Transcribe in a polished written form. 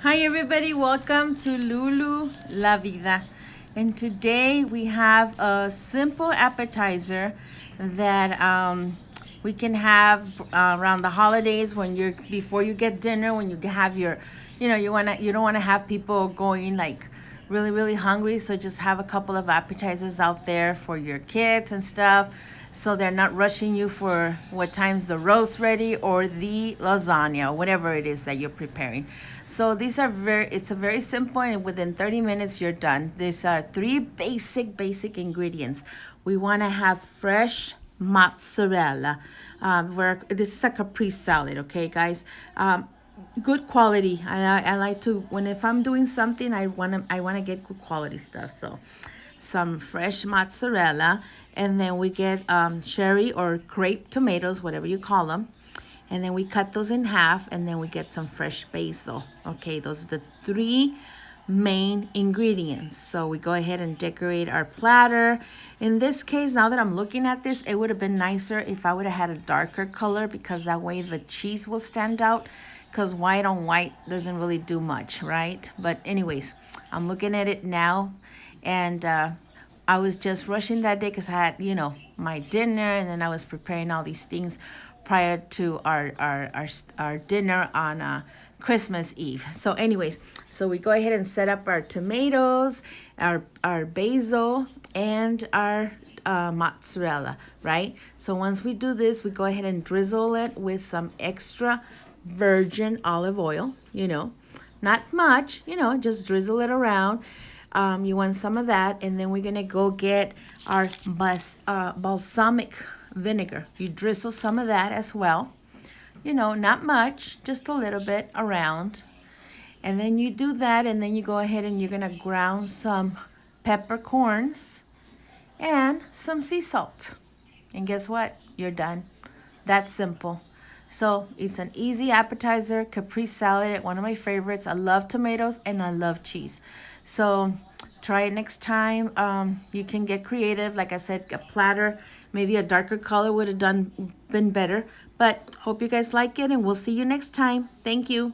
Hi everybody, welcome to Lulu La Vida. And today we have a simple appetizer that we can have around the holidays when you're before you get dinner, when you have your, you don't wanna have people going like really hungry, so just have a couple of appetizers out there for your kids and stuff, so they're not rushing you for what time's the roast ready or the lasagna, whatever it is that you're preparing. So these are it's a very simple, and within 30 minutes you're done. These are three basic ingredients. We want to have fresh mozzarella. This is a caprese salad, okay guys. Good quality. I like to, when if I'm doing something, I want to get good quality stuff. So some fresh mozzarella, and then we get cherry or grape tomatoes, whatever you call them, and then we cut those in half, and then we get some fresh basil. Okay, those are the three main ingredients. So we go ahead and decorate our platter. In this case, now that I'm looking at this, it would have been nicer if I would have had a darker color, because that way the cheese will stand out, because white on white doesn't really do much, right? But anyways, I'm looking at it now, and I was just rushing that day because I had, my dinner, and then I was preparing all these things prior to our dinner on Christmas Eve. So anyways, so we go ahead and set up our tomatoes, our basil, and our mozzarella, right? So once we do this, we go ahead and drizzle it with some extra virgin olive oil, not much, just drizzle it around. You want some of that, and then we're gonna go get our balsamic vinegar. You drizzle some of that as well, not much, just a little bit around. And then you do that, and then you go ahead and you're gonna ground some peppercorns and some sea salt. And guess what? You're done. That's simple. So it's an easy appetizer, caprese salad, one of my favorites. I love tomatoes and I love cheese. So try it next time. You can get creative. Like I said, a platter, maybe a darker color would have been better. But hope you guys like it, and we'll see you next time. Thank you.